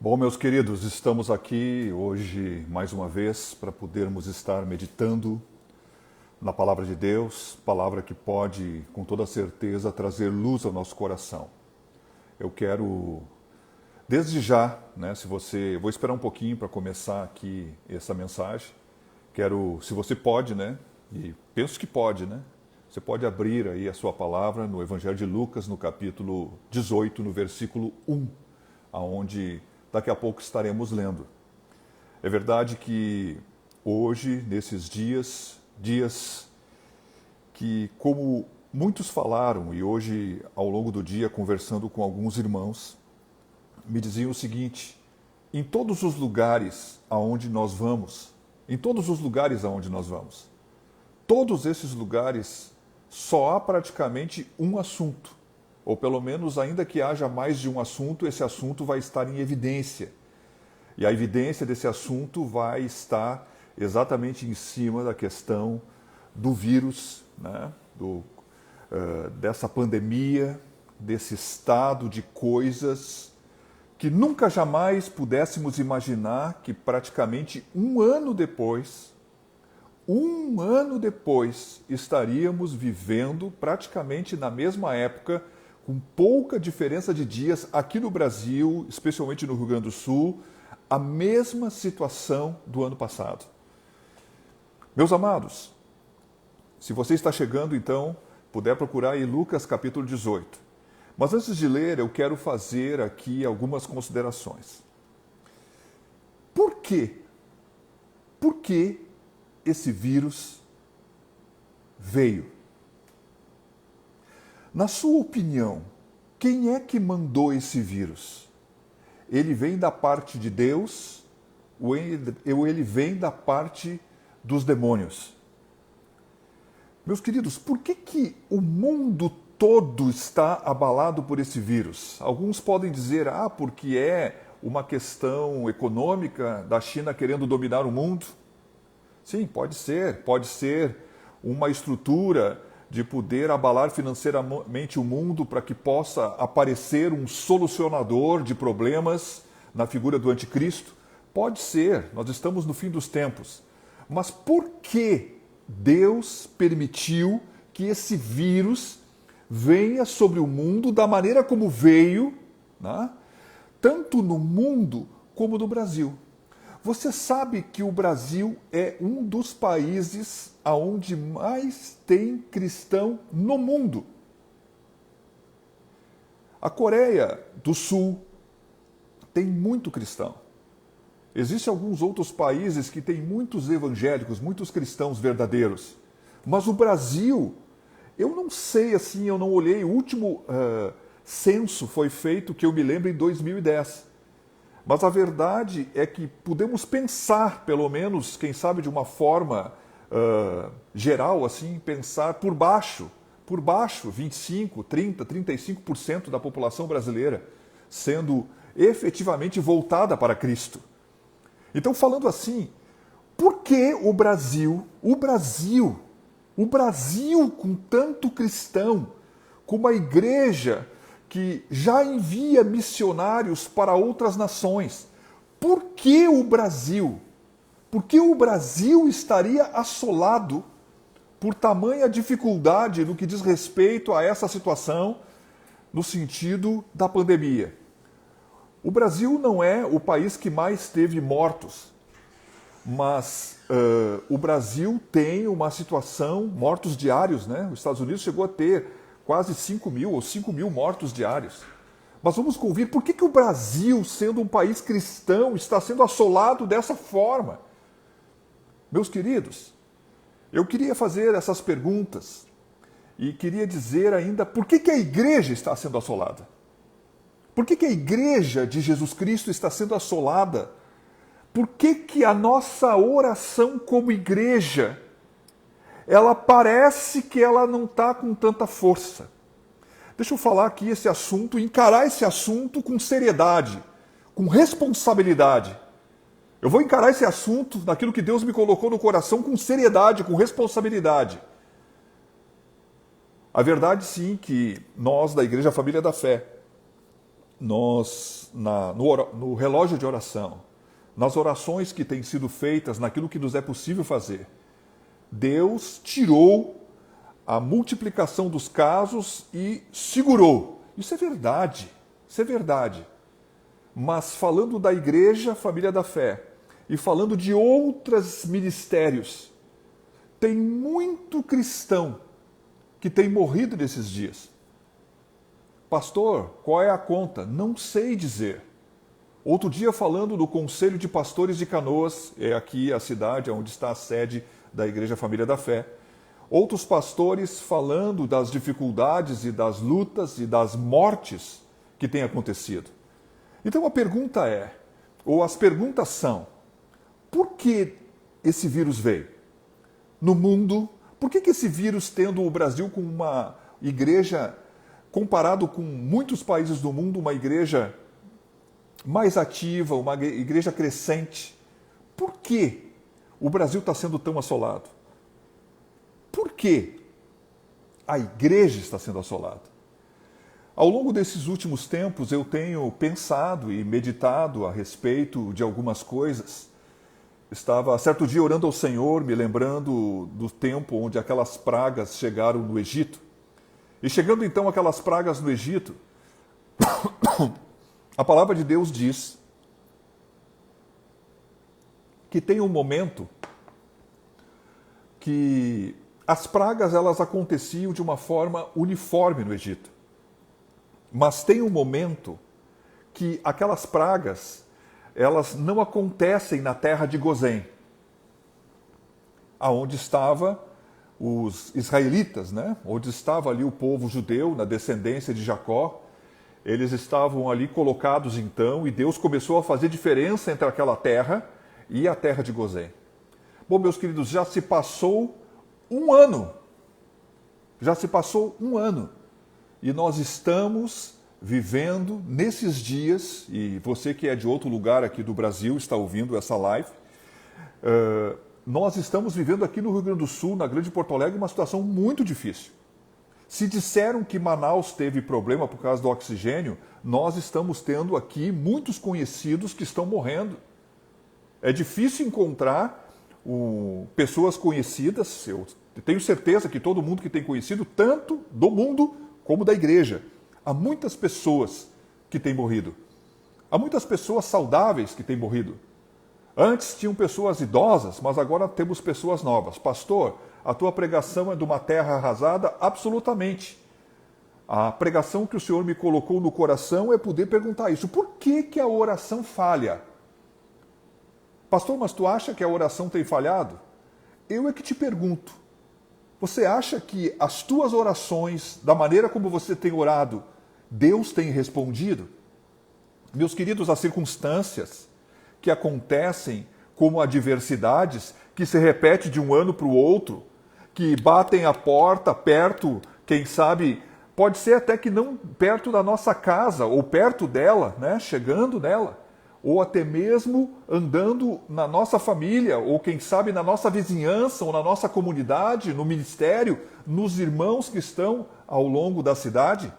Bom, meus queridos, estamos aqui hoje mais uma vez para podermos estar meditando na palavra de Deus, palavra que pode, com toda certeza, trazer luz ao nosso coração. Eu quero, desde já, vou esperar um pouquinho para começar aqui essa mensagem. Quero, se você pode, e penso que pode, você pode abrir aí a sua palavra no Evangelho de Lucas, no capítulo 18, no versículo 1, aonde daqui a pouco estaremos lendo. É verdade que hoje, nesses dias que, como muitos falaram, e hoje, ao longo do dia, conversando com alguns irmãos, me diziam o seguinte: em todos os lugares aonde nós vamos, todos esses lugares só há praticamente um assunto. Ou pelo menos, ainda que haja mais de um assunto, esse assunto vai estar em evidência. E a evidência desse assunto vai estar exatamente em cima da questão do vírus, dessa pandemia, desse estado de coisas que nunca jamais pudéssemos imaginar que praticamente um ano depois, estaríamos vivendo praticamente na mesma época, com pouca diferença de dias, aqui no Brasil, especialmente no Rio Grande do Sul, a mesma situação do ano passado. Meus amados, se você está chegando, então, puder procurar em Lucas capítulo 18. Mas antes de ler, eu quero fazer aqui algumas considerações. Por quê? Por que esse vírus veio? Na sua opinião, quem é que mandou esse vírus? Ele vem da parte de Deus ou ele vem da parte dos demônios? Meus queridos, por que o mundo todo está abalado por esse vírus? Alguns podem dizer, porque é uma questão econômica da China querendo dominar o mundo. Sim, pode ser uma estrutura de poder abalar financeiramente o mundo para que possa aparecer um solucionador de problemas na figura do anticristo. Pode ser, nós estamos no fim dos tempos. Mas por que Deus permitiu que esse vírus venha sobre o mundo da maneira como veio, tanto no mundo como no Brasil? Você sabe que o Brasil é um dos países onde mais tem cristão no mundo. A Coreia do Sul tem muito cristão. Existem alguns outros países que têm muitos evangélicos, muitos cristãos verdadeiros. Mas o Brasil, eu não sei, eu não olhei. O último censo foi feito, que eu me lembro, em 2010. Mas a verdade é que podemos pensar, pelo menos, quem sabe de uma forma geral, pensar por baixo, 25, 30, 35% da população brasileira sendo efetivamente voltada para Cristo. Então, falando assim, por que o Brasil com tanto cristão, com uma igreja que já envia missionários para outras nações, por que o Brasil? Por que o Brasil estaria assolado por tamanha dificuldade no que diz respeito a essa situação, no sentido da pandemia? O Brasil não é o país que mais teve mortos, mas o Brasil tem uma situação, mortos diários, Os Estados Unidos chegou a ter quase 5 mil ou 5 mil mortos diários. Mas vamos convir, por que o Brasil, sendo um país cristão, está sendo assolado dessa forma? Meus queridos, eu queria fazer essas perguntas e queria dizer ainda por que a igreja está sendo assolada. Por que a igreja de Jesus Cristo está sendo assolada? Por que a nossa oração como igreja, ela parece que ela não está com tanta força? Deixa eu falar aqui esse assunto, encarar esse assunto com seriedade, com responsabilidade. Eu vou encarar esse assunto, daquilo que Deus me colocou no coração, com seriedade, com responsabilidade. A verdade, sim, que nós, da Igreja Família da Fé, no relógio de oração, nas orações que têm sido feitas, naquilo que nos é possível fazer, Deus tirou a multiplicação dos casos e segurou. Isso é verdade, isso é verdade. Mas falando da Igreja Família da Fé e falando de outros ministérios, tem muito cristão que tem morrido nesses dias. Pastor, qual é a conta? Não sei dizer. Outro dia, falando do Conselho de Pastores de Canoas, é aqui a cidade onde está a sede da Igreja Família da Fé, outros pastores falando das dificuldades e das lutas e das mortes que têm acontecido. Então a pergunta é, ou as perguntas são, por que esse vírus veio? No mundo, por que esse vírus, tendo o Brasil como uma igreja, comparado com muitos países do mundo, uma igreja mais ativa, uma igreja crescente, por que o Brasil está sendo tão assolado? Por que a igreja está sendo assolada? Ao longo desses últimos tempos, eu tenho pensado e meditado a respeito de algumas coisas. Estava certo dia orando ao Senhor, me lembrando do tempo onde aquelas pragas chegaram no Egito. E chegando então aquelas pragas no Egito, a palavra de Deus diz que tem um momento que as pragas elas aconteciam de uma forma uniforme no Egito. Mas tem um momento que aquelas pragas elas não acontecem na terra de Gozém, aonde estava os israelitas, né? Onde estava ali o povo judeu, na descendência de Jacó. Eles estavam ali colocados então, e Deus começou a fazer diferença entre aquela terra e a terra de Gozém. Bom, meus queridos, já se passou um ano. Já se passou um ano. E nós estamos vivendo nesses dias, e você que é de outro lugar aqui do Brasil está ouvindo essa live, nós estamos vivendo aqui no Rio Grande do Sul, na Grande Porto Alegre, uma situação muito difícil. Se disseram que Manaus teve problema por causa do oxigênio, nós estamos tendo aqui muitos conhecidos que estão morrendo. É difícil encontrar pessoas conhecidas, eu tenho certeza que todo mundo que tem conhecido, tanto do mundo como da igreja, há muitas pessoas que têm morrido. Há muitas pessoas saudáveis que têm morrido. Antes tinham pessoas idosas, mas agora temos pessoas novas. Pastor, a tua pregação é de uma terra arrasada? Absolutamente. A pregação que o Senhor me colocou no coração é poder perguntar isso. Por que a oração falha? Pastor, mas tu acha que a oração tem falhado? Eu é que te pergunto. Você acha que as tuas orações, da maneira como você tem orado, Deus tem respondido? Meus queridos, as circunstâncias que acontecem como adversidades, que se repete de um ano para o outro, que batem a porta perto, quem sabe, pode ser até que não perto da nossa casa, ou perto dela, né, chegando nela, ou até mesmo andando na nossa família, ou quem sabe na nossa vizinhança, ou na nossa comunidade, no ministério, nos irmãos que estão ao longo da cidade.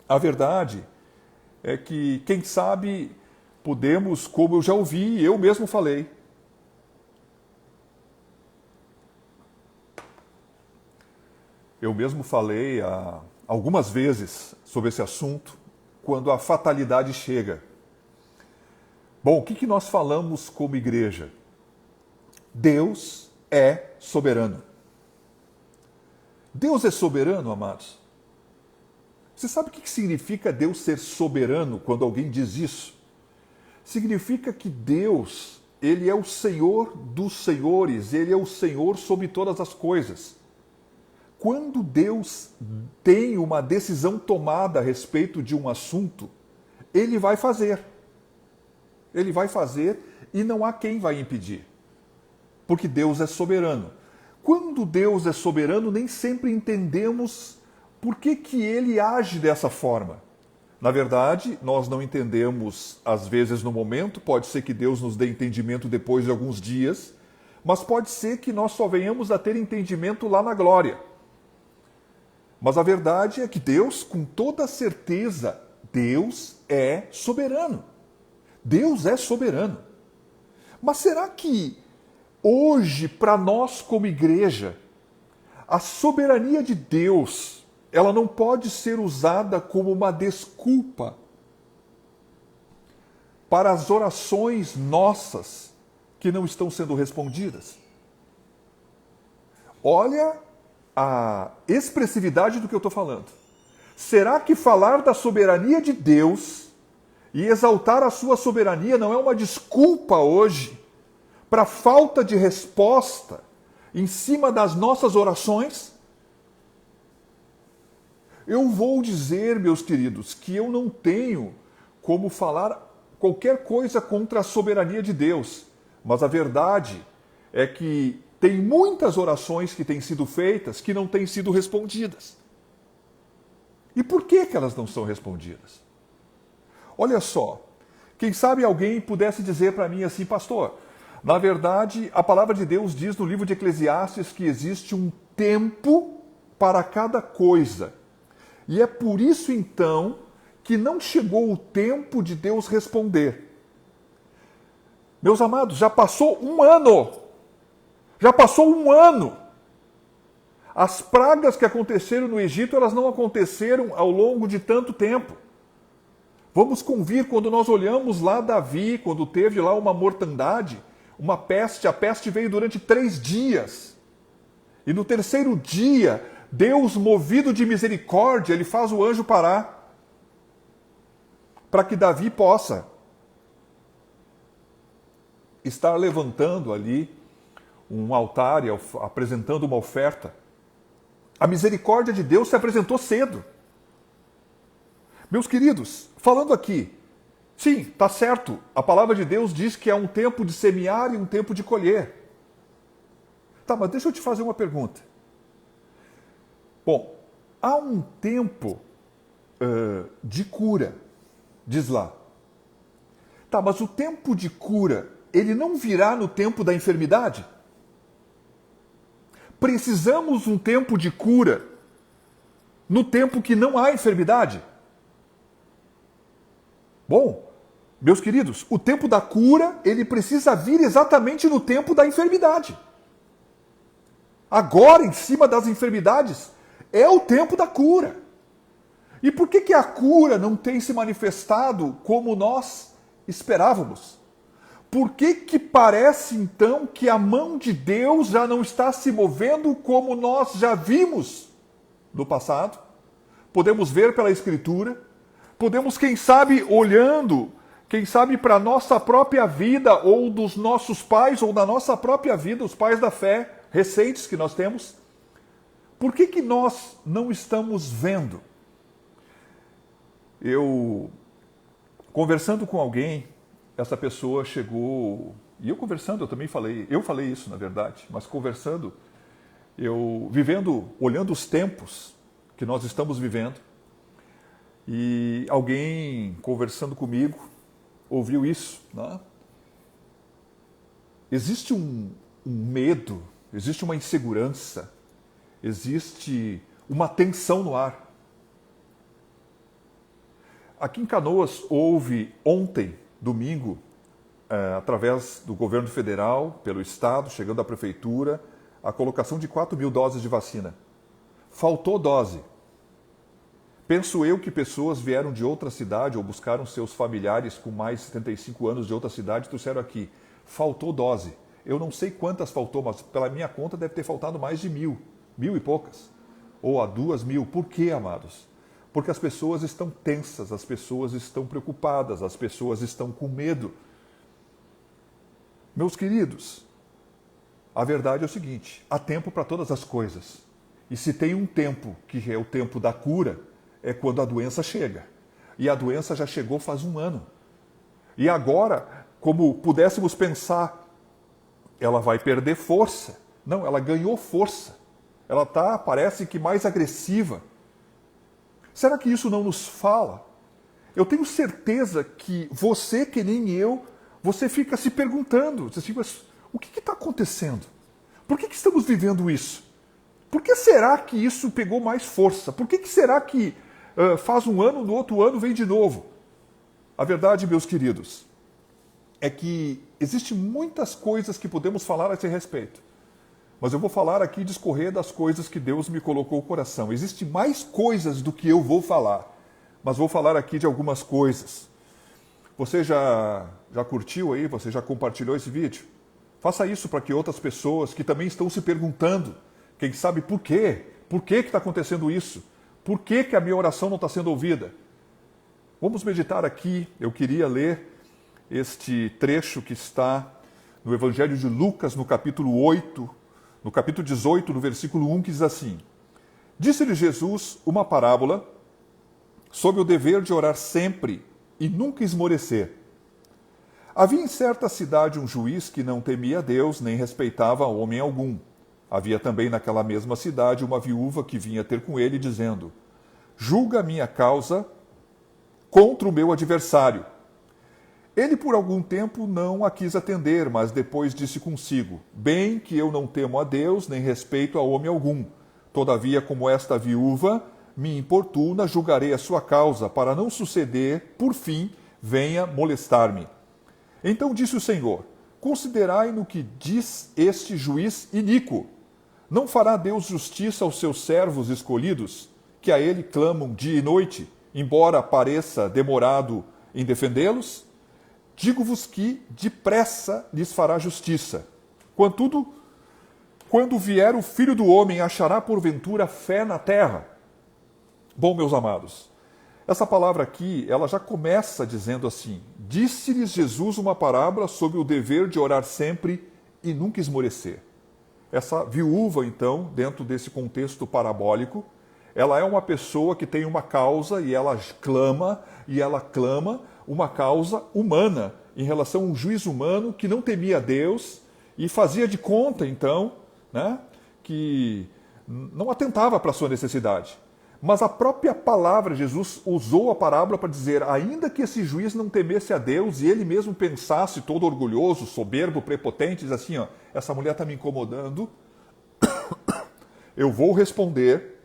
A verdade é que, quem sabe, podemos, como eu já ouvi, eu mesmo falei, algumas vezes sobre esse assunto, quando a fatalidade chega. Bom, o que nós falamos como igreja? Deus é soberano. Deus é soberano, amados? Você sabe o que significa Deus ser soberano quando alguém diz isso? Significa que Deus, Ele é o Senhor dos senhores, Ele é o Senhor sobre todas as coisas. Quando Deus tem uma decisão tomada a respeito de um assunto, Ele vai fazer. Ele vai fazer e não há quem vai impedir. Porque Deus é soberano. Quando Deus é soberano, nem sempre entendemos por que Ele age dessa forma. Na verdade, nós não entendemos às vezes no momento, pode ser que Deus nos dê entendimento depois de alguns dias, mas pode ser que nós só venhamos a ter entendimento lá na glória. Mas a verdade é que Deus, com toda certeza, Deus é soberano. Deus é soberano. Mas será que hoje, para nós como igreja, a soberania de Deus, ela não pode ser usada como uma desculpa para as orações nossas que não estão sendo respondidas? Olha a expressividade do que eu estou falando. Será que falar da soberania de Deus e exaltar a sua soberania não é uma desculpa hoje para a falta de resposta em cima das nossas orações? Eu vou dizer, meus queridos, que eu não tenho como falar qualquer coisa contra a soberania de Deus, mas a verdade é que tem muitas orações que têm sido feitas que não têm sido respondidas. E por que elas não são respondidas? Olha só, quem sabe alguém pudesse dizer para mim assim, pastor, na verdade, a palavra de Deus diz no livro de Eclesiastes que existe um tempo para cada coisa. E é por isso, então, que não chegou o tempo de Deus responder. Meus amados, já passou um ano. Já passou um ano. As pragas que aconteceram no Egito, elas não aconteceram ao longo de tanto tempo. Vamos convir, quando nós olhamos lá Davi, quando teve lá uma mortandade, uma peste, a peste veio durante 3 dias. E no 3º dia, Deus, movido de misericórdia, ele faz o anjo parar, para que Davi possa estar levantando ali um altar e apresentando uma oferta. A misericórdia de Deus se apresentou cedo. Meus queridos, falando aqui, sim, está certo, a palavra de Deus diz que há um tempo de semear e um tempo de colher. Tá, mas deixa eu te fazer uma pergunta. Bom, há um tempo de cura, diz lá. Tá, mas o tempo de cura, ele não virá no tempo da enfermidade? Precisamos um tempo de cura no tempo que não há enfermidade? Bom, meus queridos, o tempo da cura, ele precisa vir exatamente no tempo da enfermidade. Agora, em cima das enfermidades, é o tempo da cura. E por que a cura não tem se manifestado como nós esperávamos? Por que parece, então, que a mão de Deus já não está se movendo como nós já vimos no passado? Podemos ver pela Escritura, podemos, quem sabe, olhando, quem sabe, para a nossa própria vida, ou dos nossos pais, ou da nossa própria vida, os pais da fé recentes que nós temos. Por que nós não estamos vendo? Eu, conversando com alguém, essa pessoa chegou, e eu conversando, eu falei isso na verdade, mas conversando, eu vivendo, olhando os tempos que nós estamos vivendo, e alguém conversando comigo, ouviu isso, né? Existe um medo, existe uma insegurança, existe uma tensão no ar. Aqui em Canoas houve ontem, domingo, através do governo federal, pelo estado, chegando à prefeitura, a colocação de 4.000 doses de vacina. Faltou dose. Penso eu que pessoas vieram de outra cidade ou buscaram seus familiares com mais de 75 anos de outra cidade e trouxeram aqui. Faltou dose. Eu não sei quantas faltou, mas pela minha conta deve ter faltado mais de 1.000, 1.000 e poucas, ou a 2.000. Por quê, amados? Porque as pessoas estão tensas, as pessoas estão preocupadas, as pessoas estão com medo. Meus queridos, a verdade é o seguinte, há tempo para todas as coisas. E se tem um tempo, que é o tempo da cura, é quando a doença chega. E a doença já chegou faz um ano. E agora, como pudéssemos pensar, ela vai perder força. Não, ela ganhou força. Ela está, parece que, mais agressiva. Será que isso não nos fala? Eu tenho certeza que você, que nem eu, você fica se perguntando, assim, mas o que está acontecendo? Por que estamos vivendo isso? Por que será que isso pegou mais força? Por que será que faz um ano, no outro ano vem de novo. A verdade, meus queridos, é que existem muitas coisas que podemos falar a esse respeito. Mas eu vou falar aqui e discorrer das coisas que Deus me colocou no coração. Existem mais coisas do que eu vou falar, mas vou falar aqui de algumas coisas. Você já curtiu aí? Você já compartilhou esse vídeo? Faça isso para que outras pessoas que também estão se perguntando, quem sabe por quê? Por que está acontecendo isso? Por que a minha oração não está sendo ouvida? Vamos meditar aqui. Eu queria ler este trecho que está no Evangelho de Lucas, no capítulo 8, no capítulo 18, no versículo 1, que diz assim: Disse-lhe Jesus uma parábola sobre o dever de orar sempre e nunca esmorecer. Havia em certa cidade um juiz que não temia Deus nem respeitava homem algum. Havia também naquela mesma cidade uma viúva que vinha ter com ele, dizendo: Julga a minha causa contra o meu adversário. Ele por algum tempo não a quis atender, mas depois disse consigo: Bem que eu não temo a Deus, nem respeito a homem algum. Todavia, como esta viúva me importuna, julgarei a sua causa, para não suceder, por fim, venha molestar-me. Então disse o Senhor: Considerai no que diz este juiz iníquo. Não fará Deus justiça aos seus servos escolhidos, que a ele clamam dia e noite, embora pareça demorado em defendê-los? Digo-vos que depressa lhes fará justiça. Contudo, quando vier o Filho do Homem, achará porventura fé na terra? Bom, meus amados, essa palavra aqui, ela já começa dizendo assim: Disse-lhes Jesus uma parábola sobre o dever de orar sempre e nunca esmorecer. Essa viúva, então, dentro desse contexto parabólico, ela é uma pessoa que tem uma causa e ela clama uma causa humana em relação a um juiz humano que não temia Deus e fazia de conta, então, né, que não atentava para a sua necessidade. Mas a própria palavra, Jesus usou a parábola para dizer, ainda que esse juiz não temesse a Deus e ele mesmo pensasse todo orgulhoso, soberbo, prepotente, diz assim, ó, essa mulher está me incomodando, eu vou responder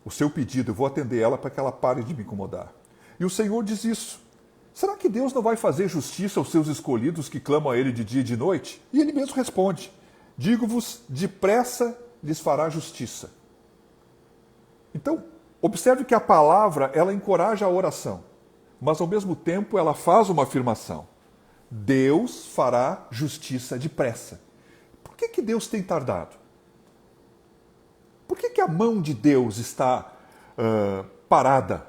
o seu pedido, eu vou atender ela para que ela pare de me incomodar. E o Senhor diz isso. Será que Deus não vai fazer justiça aos seus escolhidos que clamam a Ele de dia e de noite? E Ele mesmo responde: Digo-vos, depressa lhes fará justiça. Então, observe que a palavra, ela encoraja a oração, mas ao mesmo tempo ela faz uma afirmação. Deus fará justiça depressa. Por que Deus tem tardado? Por que a mão de Deus está parada?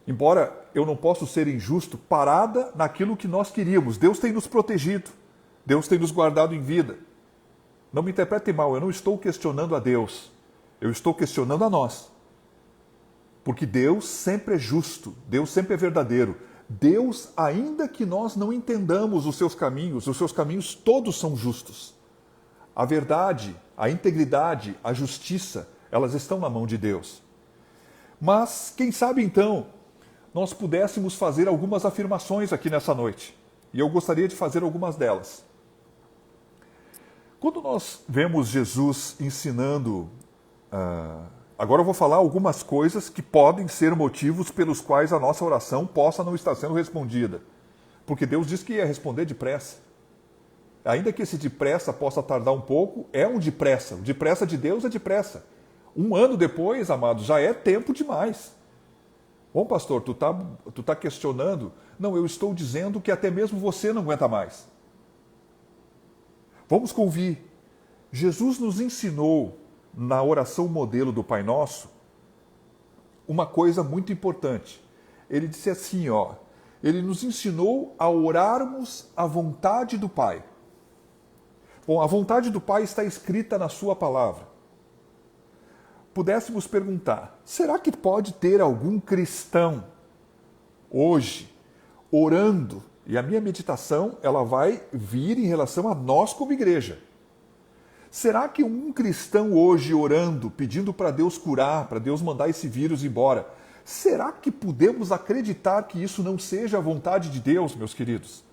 Embora eu não possa ser injusto, parada naquilo que nós queríamos. Deus tem nos protegido. Deus tem nos guardado em vida. Não me interprete mal, eu não estou questionando a Deus. Eu estou questionando a nós. Porque Deus sempre é justo. Deus sempre é verdadeiro. Deus, ainda que nós não entendamos os seus caminhos todos são justos. A verdade, a integridade, a justiça, elas estão na mão de Deus. Mas, quem sabe então, nós pudéssemos fazer algumas afirmações aqui nessa noite. E eu gostaria de fazer algumas delas. Quando nós vemos Jesus ensinando, agora eu vou falar algumas coisas que podem ser motivos pelos quais a nossa oração possa não estar sendo respondida. Porque Deus disse que ia responder depressa. Ainda que esse depressa possa tardar um pouco, é um depressa. O depressa de Deus é depressa. 1 ano depois, amados, já é tempo demais. Bom, pastor, tu tá questionando? Não, eu estou dizendo que até mesmo você não aguenta mais. Vamos convir. Jesus nos ensinou, na oração modelo do Pai Nosso, uma coisa muito importante. Ele disse assim, ó, ele nos ensinou a orarmos à vontade do Pai. Bom, a vontade do Pai está escrita na sua palavra. Pudéssemos perguntar, será que pode ter algum cristão hoje orando? E a minha meditação, ela vai vir em relação a nós como igreja. Será que um cristão hoje orando, pedindo para Deus curar, para Deus mandar esse vírus embora, será que podemos acreditar que isso não seja a vontade de Deus, meus queridos?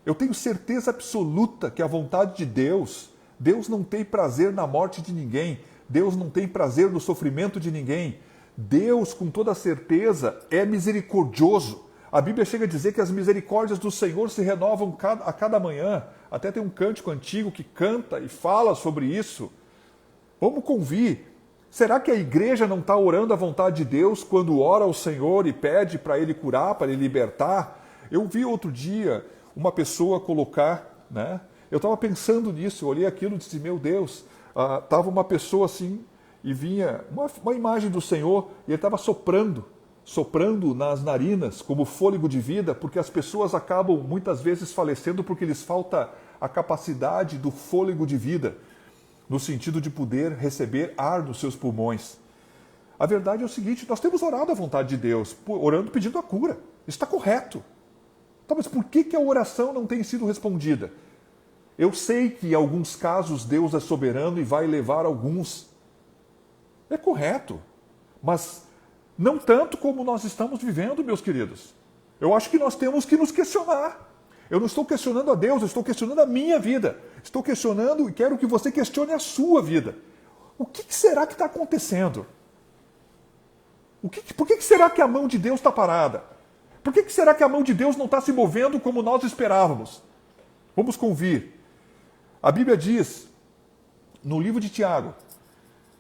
Eu tenho certeza absoluta que a vontade de Deus, Deus não tem prazer na morte de ninguém, Deus não tem prazer no sofrimento de ninguém. Deus, com toda certeza, é misericordioso. A Bíblia chega a dizer que as misericórdias do Senhor se renovam a cada manhã. Até tem um cântico antigo que canta e fala sobre isso. Vamos convir. Será que a igreja não está orando à vontade de Deus quando ora ao Senhor e pede para Ele curar, para Ele libertar? Eu vi outro dia uma pessoa colocar, né? Eu estava pensando nisso, eu olhei aquilo e disse, meu Deus, estava uma pessoa assim, e vinha uma imagem do Senhor, e Ele estava soprando nas narinas como fôlego de vida, porque as pessoas acabam muitas vezes falecendo porque lhes falta a capacidade do fôlego de vida, no sentido de poder receber ar dos seus pulmões. A verdade é o seguinte, nós temos orado à vontade de Deus, orando pedindo a cura. Isso está correto. Então, mas por que a oração não tem sido respondida? Eu sei que em alguns casos Deus é soberano e vai levar alguns. É correto. Mas não tanto como nós estamos vivendo, meus queridos. Eu acho que nós temos que nos questionar. Eu não estou questionando a Deus, eu estou questionando a minha vida. Estou questionando e quero que você questione a sua vida. O que será que está acontecendo? Por que será que a mão de Deus está parada? Por que será que a mão de Deus não está se movendo como nós esperávamos? Vamos convir. A Bíblia diz, no livro de Tiago,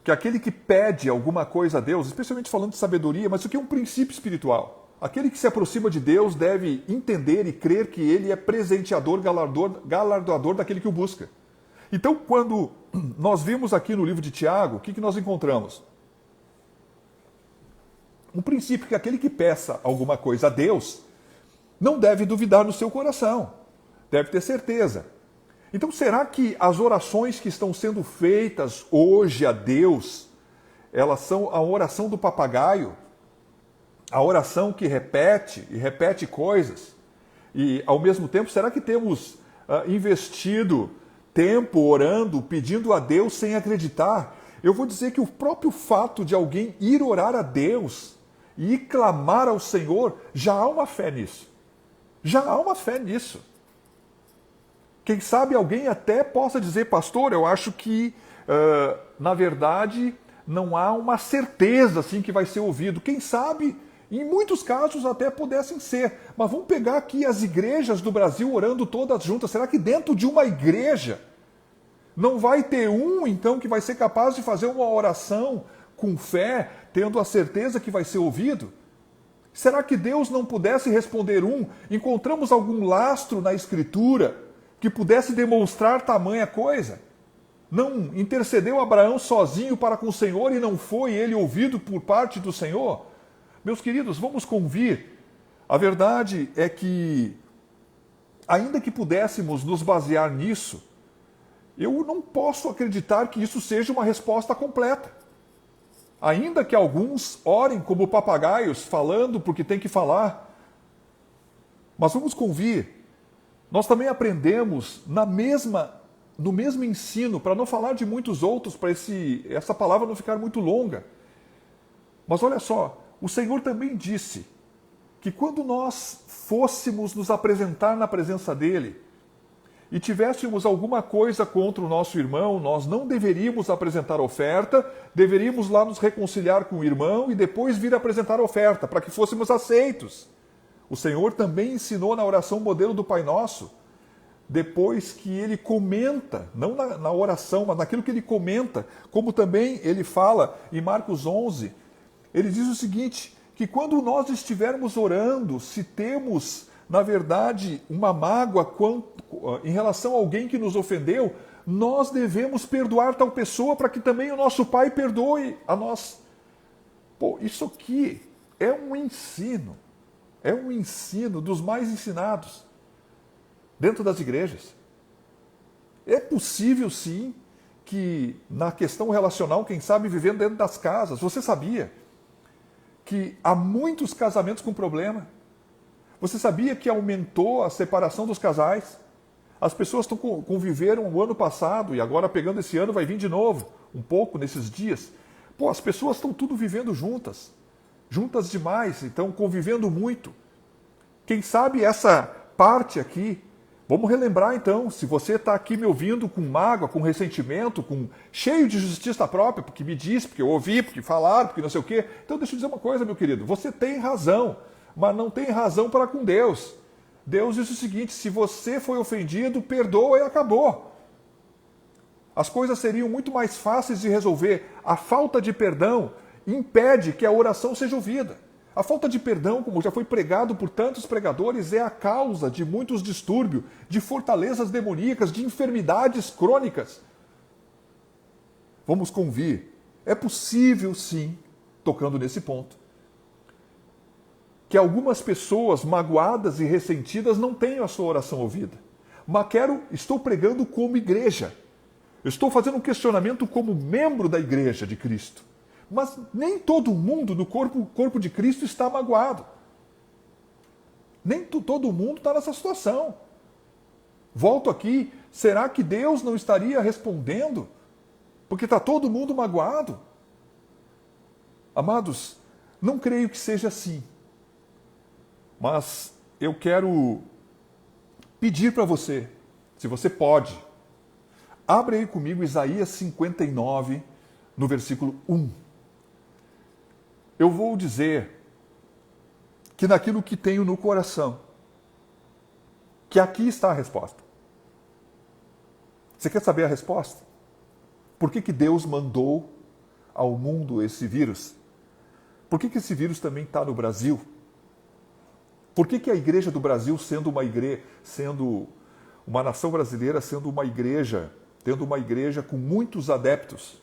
que aquele que pede alguma coisa a Deus, especialmente falando de sabedoria, mas isso aqui é um princípio espiritual. Aquele que se aproxima de Deus deve entender e crer que Ele é presenteador, galardoador daquele que o busca. Então, quando nós vimos aqui no livro de Tiago, o que nós encontramos? Um princípio que aquele que peça alguma coisa a Deus não deve duvidar no seu coração, deve ter certeza. Então, será que as orações que estão sendo feitas hoje a Deus, elas são a oração do papagaio? A oração que repete e repete coisas? E, ao mesmo tempo, será que temos investido tempo orando, pedindo a Deus sem acreditar? Eu vou dizer que o próprio fato de alguém ir orar a Deus e ir clamar ao Senhor, já há uma fé nisso. Já há uma fé nisso. Quem sabe alguém até possa dizer, pastor, eu acho que, na verdade, não há uma certeza assim que vai ser ouvido. Quem sabe, em muitos casos até pudessem ser. Mas vamos pegar aqui as igrejas do Brasil orando todas juntas. Será que dentro de uma igreja não vai ter um, então, que vai ser capaz de fazer uma oração com fé, tendo a certeza que vai ser ouvido? Será que Deus não pudesse responder um? Encontramos algum lastro na Escritura que pudesse demonstrar tamanha coisa? Não intercedeu Abraão sozinho para com o Senhor e não foi ele ouvido por parte do Senhor? Meus queridos, vamos convir. A verdade é que, ainda que pudéssemos nos basear nisso, eu não posso acreditar que isso seja uma resposta completa. Ainda que alguns orem como papagaios, falando porque tem que falar. Mas vamos convir. Nós também aprendemos no mesmo ensino, para não falar de muitos outros, para essa palavra não ficar muito longa. Mas olha só, o Senhor também disse que quando nós fôssemos nos apresentar na presença dEle e tivéssemos alguma coisa contra o nosso irmão, nós não deveríamos apresentar oferta, deveríamos lá nos reconciliar com o irmão e depois vir apresentar oferta, para que fôssemos aceitos. O Senhor também ensinou na oração modelo do Pai Nosso, depois que ele comenta, não na oração, mas naquilo que ele comenta, como também ele fala em Marcos 11, ele diz o seguinte, que quando nós estivermos orando, se temos, na verdade, uma mágoa em relação a alguém que nos ofendeu, nós devemos perdoar tal pessoa para que também o nosso Pai perdoe a nós. Pô, isso aqui é um ensino dos mais ensinados dentro das igrejas. É possível, sim, que na questão relacional, quem sabe vivendo dentro das casas, você sabia que há muitos casamentos com problema? Você sabia que aumentou a separação dos casais? As pessoas conviveram o ano passado e agora pegando esse ano vai vir de novo, um pouco nesses dias. Pô, as pessoas estão tudo vivendo juntas demais, então convivendo muito. Quem sabe essa parte aqui Vamos relembrar então, se você está aqui me ouvindo com mágoa, com ressentimento, cheio de justiça própria, porque me disse, porque eu ouvi, porque falaram, porque não sei o quê. Então deixa eu dizer uma coisa, meu querido, você tem razão, mas não tem razão para com Deus. Deus diz o seguinte, se você foi ofendido, perdoa e acabou. As coisas seriam muito mais fáceis de resolver. A falta de perdão impede que a oração seja ouvida. A falta de perdão, como já foi pregado por tantos pregadores, é a causa de muitos distúrbios, de fortalezas demoníacas, de enfermidades crônicas. Vamos convir. É possível, sim, tocando nesse ponto, que algumas pessoas magoadas e ressentidas não tenham a sua oração ouvida. Mas estou pregando como igreja. Eu estou fazendo um questionamento como membro da igreja de Cristo. Mas nem todo mundo no corpo de Cristo está magoado. Nem todo mundo está nessa situação. Volto aqui, será que Deus não estaria respondendo? Porque está todo mundo magoado? Amados, não creio que seja assim. Mas eu quero pedir para você, se você pode, abre aí comigo Isaías 59, no versículo 1. Eu vou dizer que naquilo que tenho no coração, que aqui está a resposta. Você quer saber a resposta? Por que Deus mandou ao mundo esse vírus? Por que esse vírus também está no Brasil? Por que a igreja do Brasil, sendo uma nação brasileira, sendo uma igreja, tendo uma igreja com muitos adeptos,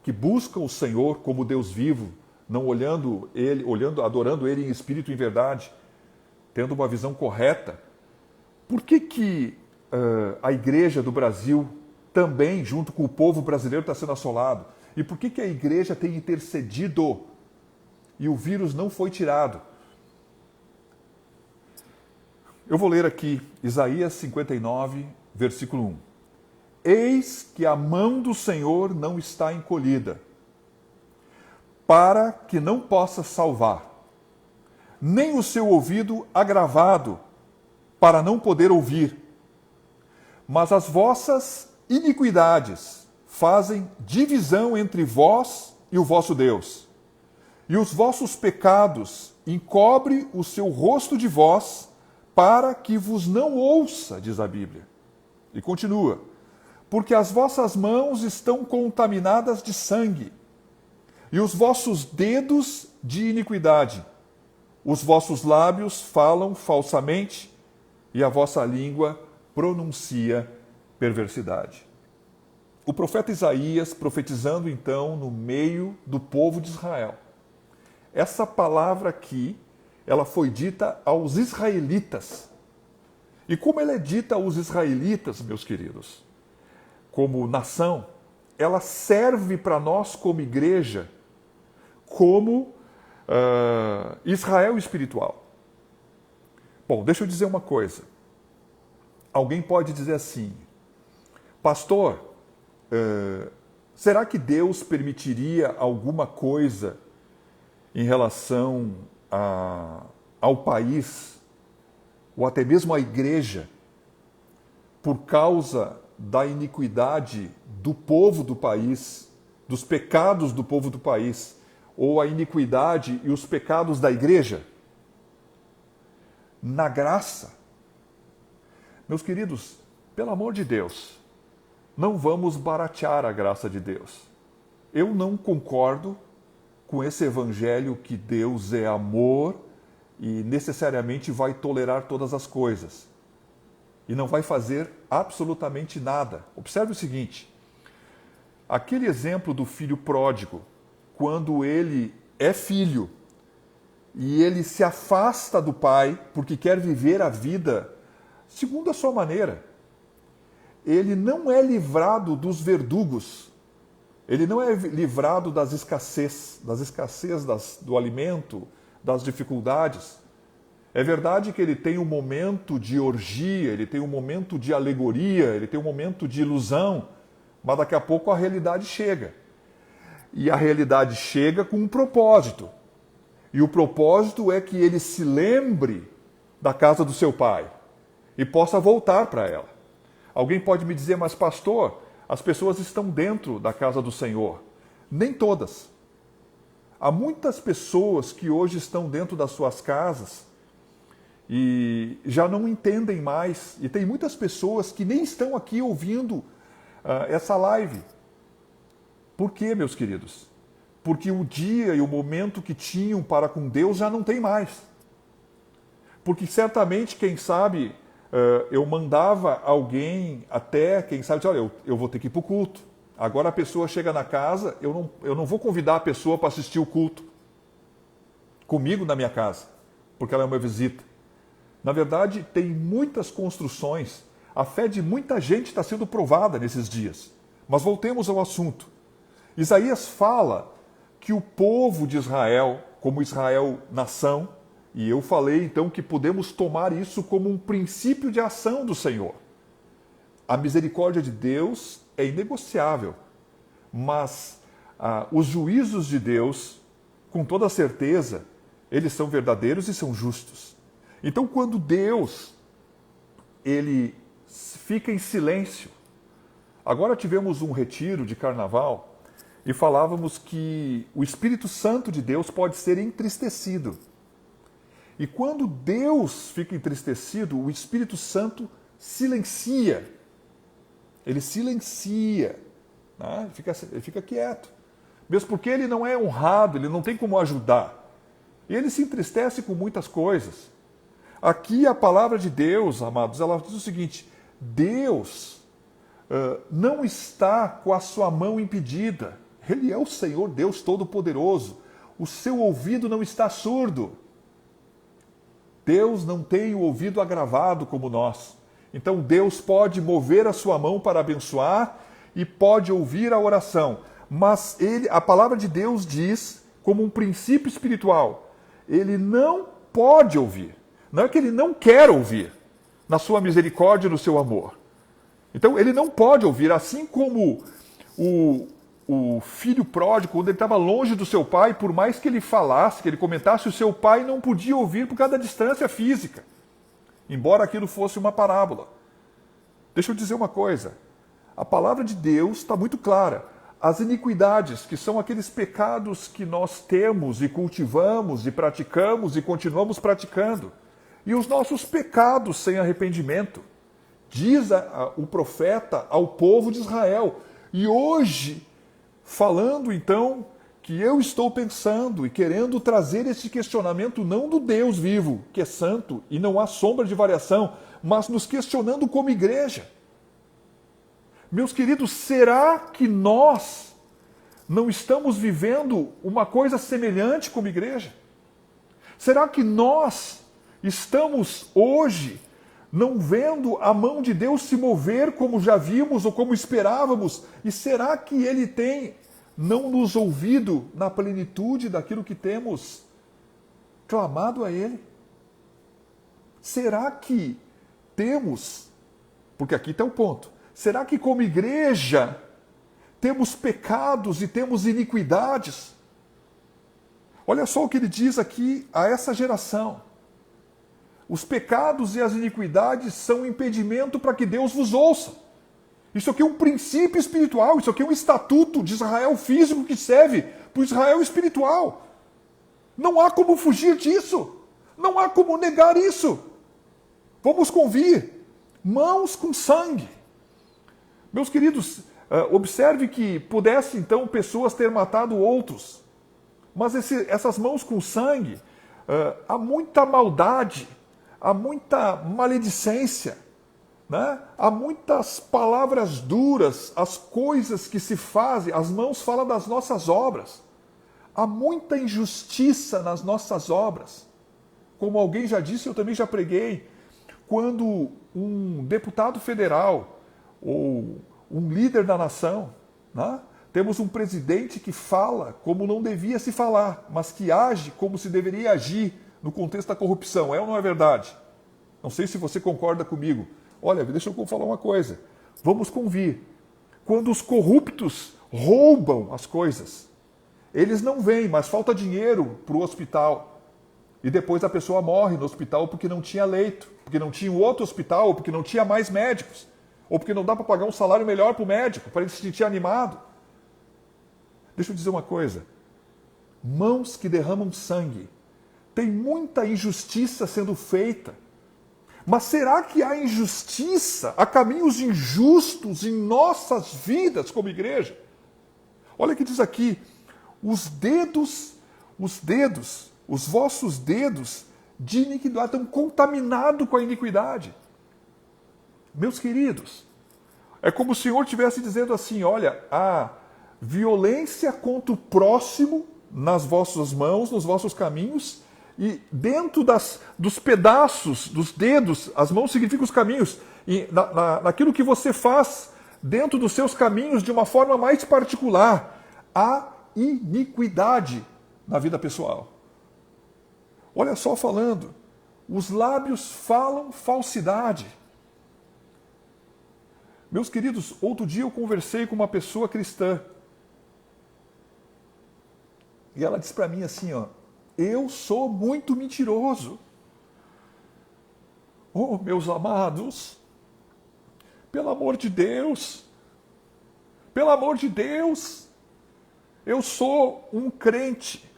que buscam o Senhor como Deus vivo, não adorando Ele em espírito e em verdade, tendo uma visão correta, por que a igreja do Brasil também, junto com o povo brasileiro, está sendo assolado? E por que a igreja tem intercedido e o vírus não foi tirado? Eu vou ler aqui Isaías 59, versículo 1. Eis que a mão do Senhor não está encolhida, para que não possa salvar, nem o seu ouvido agravado, para não poder ouvir. Mas as vossas iniquidades fazem divisão entre vós e o vosso Deus, e os vossos pecados encobre o seu rosto de vós, para que vos não ouça, diz a Bíblia. E continua, porque as vossas mãos estão contaminadas de sangue, e os vossos dedos de iniquidade. Os vossos lábios falam falsamente, e a vossa língua pronuncia perversidade. O profeta Isaías profetizando então no meio do povo de Israel. Essa palavra aqui, ela foi dita aos israelitas. E como ela é dita aos israelitas, meus queridos, como nação, ela serve para nós como igreja, como Israel espiritual. Bom, deixa eu dizer uma coisa. Alguém pode dizer assim, pastor, será que Deus permitiria alguma coisa em relação ao país, ou até mesmo à igreja, por causa da iniquidade do povo do país, dos pecados do povo do país, ou a iniquidade e os pecados da igreja? Na graça. Meus queridos, pelo amor de Deus, não vamos baratear a graça de Deus. Eu não concordo com esse evangelho que Deus é amor e necessariamente vai tolerar todas as coisas. E não vai fazer absolutamente nada. Observe o seguinte, aquele exemplo do filho pródigo, quando ele é filho e ele se afasta do pai porque quer viver a vida segundo a sua maneira, ele não é livrado dos verdugos, ele não é livrado das escassez do alimento, das dificuldades. É verdade que ele tem um momento de orgia, ele tem um momento de alegoria, ele tem um momento de ilusão, mas daqui a pouco a realidade chega. E a realidade chega com um propósito. E o propósito é que ele se lembre da casa do seu pai. e possa voltar para ela. Alguém pode me dizer, mas pastor, as pessoas estão dentro da casa do Senhor. Nem todas. Há muitas pessoas que hoje estão dentro das suas casas e já não entendem mais. E tem muitas pessoas que nem estão aqui ouvindo essa live. Por quê, meus queridos? Porque o dia e o momento que tinham para com Deus já não tem mais. Porque certamente, quem sabe, eu mandava alguém até, quem sabe, dizer, olha, eu vou ter que ir para o culto. Agora a pessoa chega na casa, eu não vou convidar a pessoa para assistir o culto comigo na minha casa, porque ela é uma visita. Na verdade, tem muitas construções, a fé de muita gente está sendo provada nesses dias. Mas voltemos ao assunto. Isaías fala que o povo de Israel, como Israel nação, e eu falei então que podemos tomar isso como um princípio de ação do Senhor. A misericórdia de Deus é inegociável, mas os juízos de Deus, com toda certeza, eles são verdadeiros e são justos. Então, quando Deus ele fica em silêncio, agora tivemos um retiro de carnaval e falávamos que o Espírito Santo de Deus pode ser entristecido. E quando Deus fica entristecido, o Espírito Santo silencia. Ele silencia, né? Ele fica quieto. Mesmo porque ele não é honrado, ele não tem como ajudar. E ele se entristece com muitas coisas. Aqui a palavra de Deus, amados, ela diz o seguinte: Deus não está com a sua mão impedida. Ele é o Senhor Deus Todo-Poderoso. O seu ouvido não está surdo. Deus não tem o ouvido agravado como nós. Então Deus pode mover a sua mão para abençoar e pode ouvir a oração. Mas a palavra de Deus diz, como um princípio espiritual, ele não pode ouvir. Não é que ele não quer ouvir, na sua misericórdia e no seu amor. Então ele não pode ouvir, assim como o filho pródigo, quando ele estava longe do seu pai, por mais que ele falasse, que ele comentasse, o seu pai não podia ouvir por causa da distância física. Embora aquilo fosse uma parábola. Deixa eu dizer uma coisa. A palavra de Deus está muito clara. As iniquidades, que são aqueles pecados que nós temos e cultivamos e praticamos e continuamos praticando. E os nossos pecados sem arrependimento. Diz o profeta ao povo de Israel. E hoje, falando então que eu estou pensando e querendo trazer esse questionamento não do Deus vivo, que é santo e não há sombra de variação, mas nos questionando como igreja. Meus queridos, será que nós não estamos vivendo uma coisa semelhante como igreja? Será que nós estamos hoje não vendo a mão de Deus se mover como já vimos ou como esperávamos? E será que Ele tem não nos ouvido na plenitude daquilo que temos clamado a Ele? Será que temos, porque aqui está o ponto, será que como igreja temos pecados e temos iniquidades? Olha só o que ele diz aqui a essa geração. Os pecados e as iniquidades são um impedimento para que Deus vos ouça. Isso aqui é um princípio espiritual, isso aqui é um estatuto de Israel físico que serve para o Israel espiritual. Não há como fugir disso. Não há como negar isso. Vamos convir. Mãos com sangue. Meus queridos, observe que pudesse então pessoas ter matado outros. Mas essas mãos com sangue, há muita maldade, há muita maledicência. Né? Há muitas palavras duras, as coisas que se fazem, as mãos falam das nossas obras. Há muita injustiça nas nossas obras. Como alguém já disse, eu também já preguei, quando um deputado federal ou um líder da nação, né? Temos um presidente que fala como não devia se falar, mas que age como se deveria agir no contexto da corrupção. É ou não é verdade? Não sei se você concorda comigo. Olha, deixa eu falar uma coisa. Vamos convir. Quando os corruptos roubam as coisas, eles não vêm, mas falta dinheiro para o hospital. E depois a pessoa morre no hospital porque não tinha leito, porque não tinha outro hospital, porque não tinha mais médicos, ou porque não dá para pagar um salário melhor para o médico, para ele se sentir animado. Deixa eu dizer uma coisa. Mãos que derramam sangue. Tem muita injustiça sendo feita. Mas será que há injustiça, há caminhos injustos em nossas vidas como igreja? Olha o que diz aqui, os vossos dedos de iniquidade estão contaminados com a iniquidade. Meus queridos, é como se o Senhor estivesse dizendo assim, olha, a violência contra o próximo nas vossas mãos, nos vossos caminhos, e dentro dos pedaços, dos dedos, as mãos significam os caminhos, e naquilo que você faz dentro dos seus caminhos de uma forma mais particular, há iniquidade na vida pessoal. Olha só falando, os lábios falam falsidade. Meus queridos, outro dia eu conversei com uma pessoa cristã, e ela disse para mim assim, ó, eu sou muito mentiroso. Oh, meus amados, pelo amor de Deus, eu sou um crente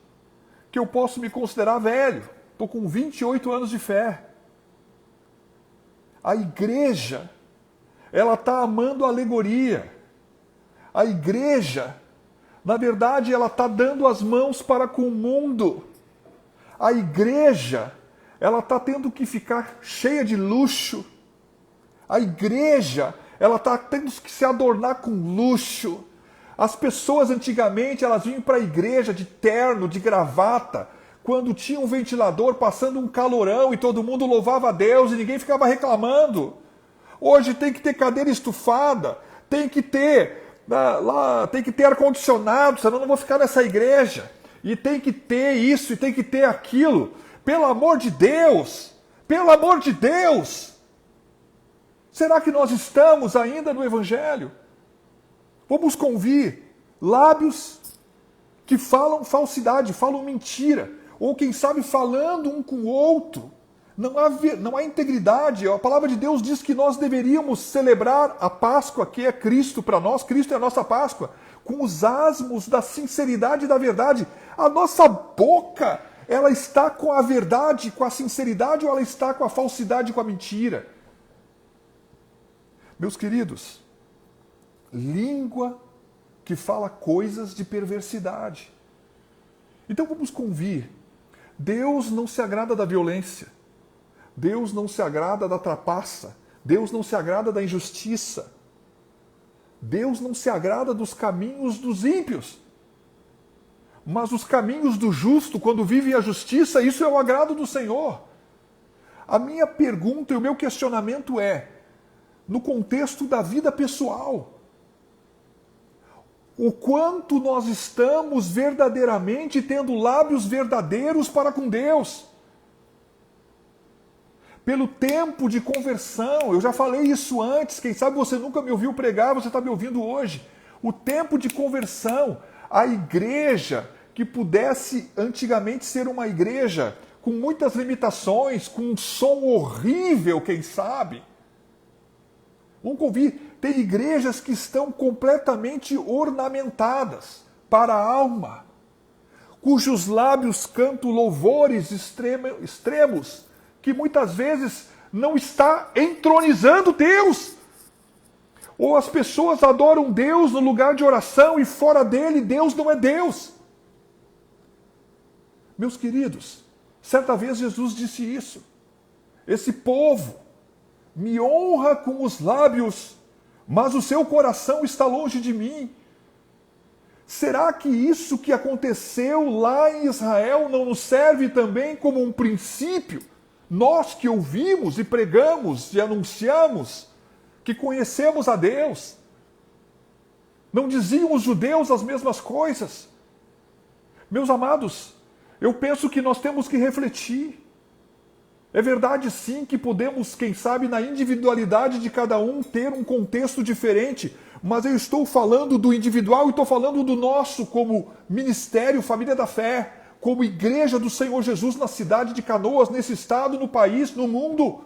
que eu posso me considerar velho. Estou com 28 anos de fé. A igreja, ela está amando a alegoria. A igreja, na verdade, ela está dando as mãos para com o mundo. A igreja, ela está tendo que ficar cheia de luxo. A igreja, ela está tendo que se adornar com luxo. As pessoas antigamente, elas vinham para a igreja de terno, de gravata, quando tinha um ventilador passando um calorão e todo mundo louvava a Deus e ninguém ficava reclamando. Hoje tem que ter cadeira estufada, tem que ter ar-condicionado, senão eu não vou ficar nessa igreja. E tem que ter isso, e tem que ter aquilo. Pelo amor de Deus! Pelo amor de Deus! Será que nós estamos ainda no Evangelho? Vamos convir lábios que falam falsidade, falam mentira, ou quem sabe falando um com o outro. Não há integridade. A palavra de Deus diz que nós deveríamos celebrar a Páscoa, que é Cristo para nós, Cristo é a nossa Páscoa, com os asmos da sinceridade e da verdade. A nossa boca, ela está com a verdade, com a sinceridade, ou ela está com a falsidade, com a mentira? Meus queridos, língua que fala coisas de perversidade. Então vamos convir. Deus não se agrada da violência. Deus não se agrada da trapaça. Deus não se agrada da injustiça. Deus não se agrada dos caminhos dos ímpios. Mas os caminhos do justo, quando vivem a justiça, isso é o agrado do Senhor. A minha pergunta e o meu questionamento é, no contexto da vida pessoal, o quanto nós estamos verdadeiramente tendo lábios verdadeiros para com Deus? Pelo tempo de conversão, eu já falei isso antes, quem sabe você nunca me ouviu pregar, você está me ouvindo hoje. O tempo de conversão, a igreja que pudesse antigamente ser uma igreja com muitas limitações, com um som horrível, quem sabe. Vamos convir, tem igrejas que estão completamente ornamentadas para a alma, cujos lábios cantam louvores extremos, que muitas vezes não está entronizando Deus. Ou as pessoas adoram Deus no lugar de oração e fora dele Deus não é Deus. Meus queridos, certa vez Jesus disse isso. Esse povo me honra com os lábios, mas o seu coração está longe de mim. Será que isso que aconteceu lá em Israel não nos serve também como um princípio? Nós que ouvimos e pregamos e anunciamos que conhecemos a Deus. Não diziam os judeus as mesmas coisas? Meus amados, eu penso que nós temos que refletir. É verdade sim que podemos, quem sabe, na individualidade de cada um, ter um contexto diferente, mas eu estou falando do individual e estou falando do nosso como ministério, família da fé, como igreja do Senhor Jesus na cidade de Canoas, nesse estado, no país, no mundo.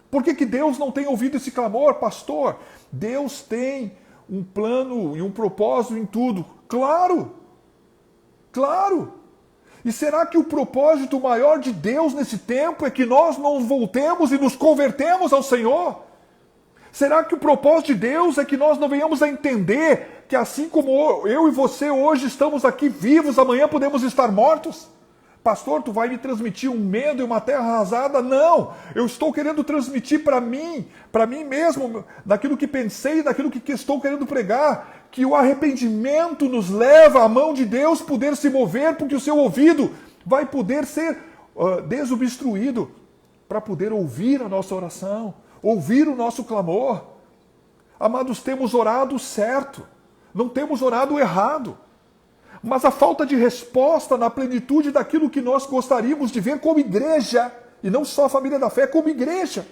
Por que Deus não tem ouvido esse clamor, pastor? Deus tem um plano e um propósito em tudo. Claro! Claro! E será que o propósito maior de Deus nesse tempo é que nós nos voltemos e nos convertemos ao Senhor? Será que o propósito de Deus é que nós não venhamos a entender que assim como eu e você hoje estamos aqui vivos, amanhã podemos estar mortos? Pastor, tu vai me transmitir um medo e uma terra arrasada? Não! Eu estou querendo transmitir para mim mesmo, daquilo que pensei, daquilo que estou querendo pregar, que o arrependimento nos leva à mão de Deus poder se mover, porque o seu ouvido vai poder ser desobstruído para poder ouvir a nossa oração, ouvir o nosso clamor. Amados, temos orado certo, não temos orado errado. Mas a falta de resposta na plenitude daquilo que nós gostaríamos de ver como igreja, e não só a família da fé, como igreja,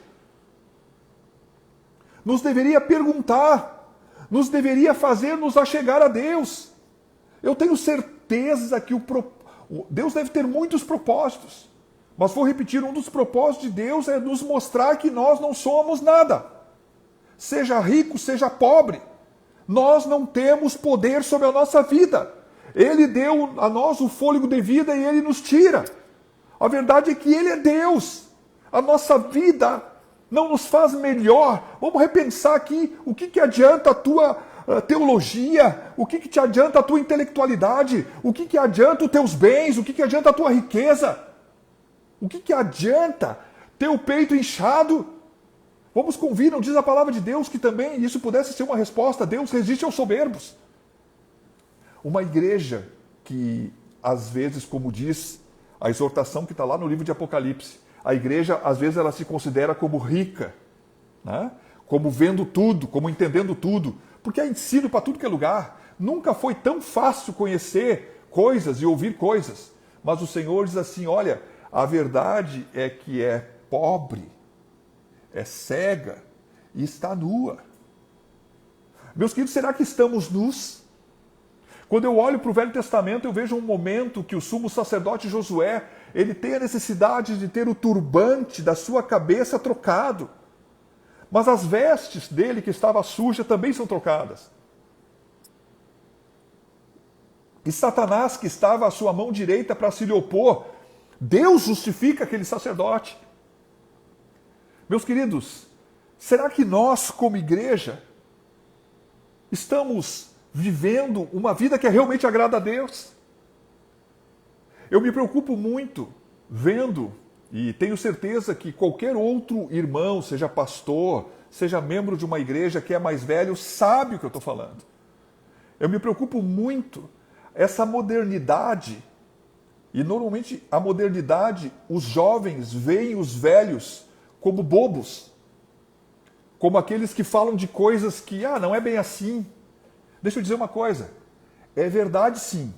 nos deveria perguntar, nos deveria fazer-nos achegar a Deus. Eu tenho certeza que Deus deve ter muitos propósitos, mas vou repetir, um dos propósitos de Deus é nos mostrar que nós não somos nada. Seja rico, seja pobre, nós não temos poder sobre a nossa vida. Ele deu a nós o fôlego de vida e Ele nos tira. A verdade é que Ele é Deus. A nossa vida não nos faz melhor. Vamos repensar aqui o que adianta a tua teologia, o que te adianta a tua intelectualidade, o que adianta os teus bens, o que adianta a tua riqueza, o que adianta ter o peito inchado. Vamos convir, não diz a palavra de Deus que também isso pudesse ser uma resposta. Deus resiste aos soberbos. Uma igreja que, às vezes, como diz a exortação que está lá no livro de Apocalipse, a igreja, às vezes, ela se considera como rica, né? Como vendo tudo, como entendendo tudo, porque há ensino para tudo que é lugar. Nunca foi tão fácil conhecer coisas e ouvir coisas. Mas o Senhor diz assim, olha, a verdade é que é pobre, é cega e está nua. Meus queridos, será que estamos nus? Quando eu olho para o Velho Testamento, eu vejo um momento que o sumo sacerdote Josué, ele tem a necessidade de ter o turbante da sua cabeça trocado. Mas as vestes dele, que estava suja, também são trocadas. E Satanás, que estava à sua mão direita para se lhe opor, Deus justifica aquele sacerdote. Meus queridos, será que nós, como igreja, estamos vivendo uma vida que realmente agrada a Deus? Eu me preocupo muito vendo, e tenho certeza que qualquer outro irmão, seja pastor, seja membro de uma igreja que é mais velho, sabe o que eu estou falando. Eu me preocupo muito essa modernidade, e normalmente a modernidade, os jovens veem os velhos como bobos, como aqueles que falam de coisas que, não é bem assim. Deixa eu dizer uma coisa, é verdade sim,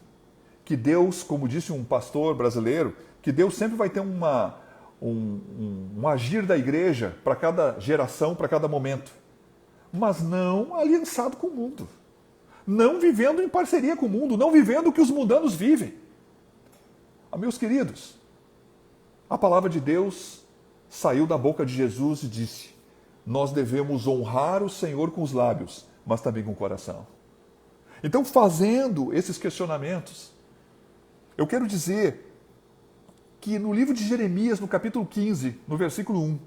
que Deus, como disse um pastor brasileiro, que Deus sempre vai ter um agir da igreja para cada geração, para cada momento, mas não aliançado com o mundo, não vivendo em parceria com o mundo, não vivendo o que os mundanos vivem. Meus queridos, a palavra de Deus saiu da boca de Jesus e disse, nós devemos honrar o Senhor com os lábios, mas também com o coração. Então, fazendo esses questionamentos, eu quero dizer que no livro de Jeremias, no capítulo 15, no versículo 1,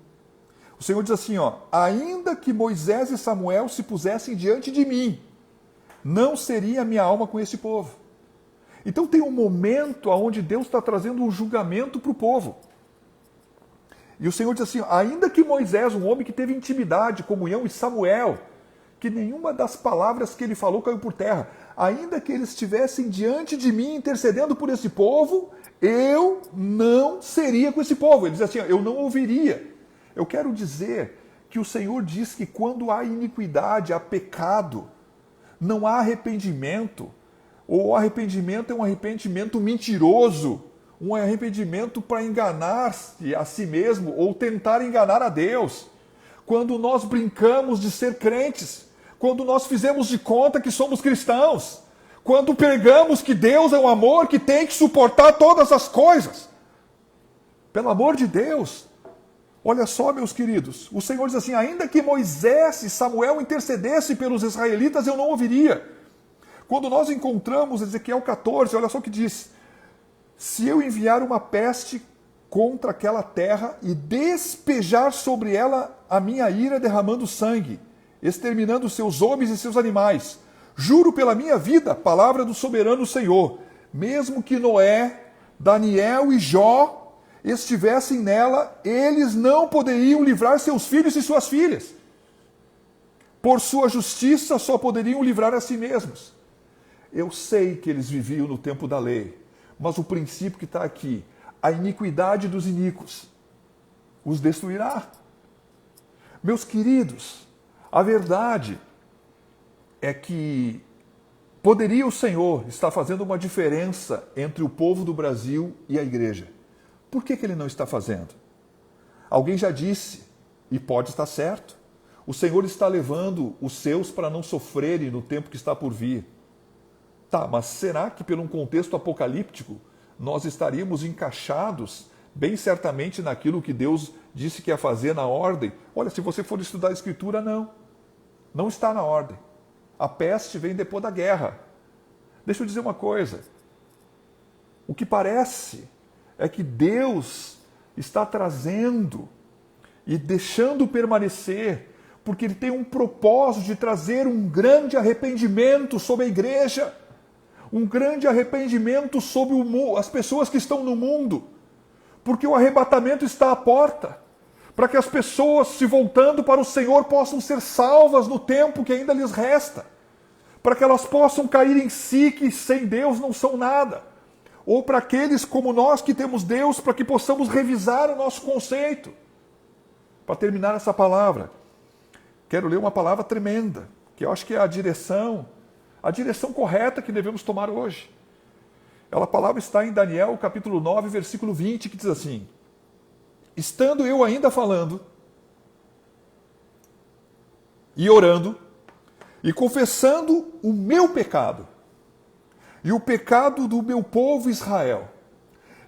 o Senhor diz assim, ainda que Moisés e Samuel se pusessem diante de mim, não seria a minha alma com esse povo. Então tem um momento onde Deus está trazendo um julgamento para o povo. E o Senhor diz assim, ainda que Moisés, um homem que teve intimidade, comunhão, e Samuel, que nenhuma das palavras que ele falou caiu por terra. Ainda que eles estivessem diante de mim intercedendo por esse povo, eu não seria com esse povo. Ele diz assim, eu não ouviria. Eu quero dizer que o Senhor diz que quando há iniquidade, há pecado, não há arrependimento, ou o arrependimento é um arrependimento mentiroso, um arrependimento para enganar-se a si mesmo, ou tentar enganar a Deus. Quando nós brincamos de ser crentes, quando nós fizemos de conta que somos cristãos, Quando pregamos que Deus é um amor que tem que suportar todas as coisas. Pelo amor de Deus. Olha só, meus queridos. O Senhor diz assim, ainda que Moisés e Samuel intercedessem pelos israelitas, eu não ouviria. Quando nós encontramos Ezequiel 14, olha só o que diz. Se eu enviar uma peste contra aquela terra e despejar sobre ela a minha ira derramando sangue, exterminando seus homens e seus animais, juro pela minha vida, palavra do soberano Senhor, mesmo que Noé, Daniel e Jó estivessem nela, eles não poderiam livrar seus filhos e suas filhas. Por sua justiça só poderiam livrar a si mesmos. Eu sei que eles viviam no tempo da lei, mas o princípio que está aqui, a iniquidade dos iníquos, os destruirá. Meus queridos, a verdade é que poderia o Senhor estar fazendo uma diferença entre o povo do Brasil e a igreja. Por que ele não está fazendo? Alguém já disse, e pode estar certo, o Senhor está levando os seus para não sofrerem no tempo que está por vir. Tá, mas será que pelo contexto apocalíptico nós estaríamos encaixados bem certamente naquilo que Deus disse que ia fazer na ordem? Olha, se você for estudar a Escritura, não está na ordem. A peste vem depois da guerra. Deixa eu dizer uma coisa. O que parece é que Deus está trazendo e deixando permanecer, porque Ele tem um propósito de trazer um grande arrependimento sobre a igreja, um grande arrependimento sobre as pessoas que estão no mundo, porque o arrebatamento está à porta, para que as pessoas, se voltando para o Senhor, possam ser salvas no tempo que ainda lhes resta, para que elas possam cair em si, que sem Deus não são nada, ou para aqueles como nós que temos Deus, para que possamos revisar o nosso conceito. Para terminar essa palavra, quero ler uma palavra tremenda, que eu acho que é a direção correta que devemos tomar hoje. A palavra está em Daniel, capítulo 9, versículo 20, que diz assim: estando eu ainda falando e orando e confessando o meu pecado e o pecado do meu povo Israel,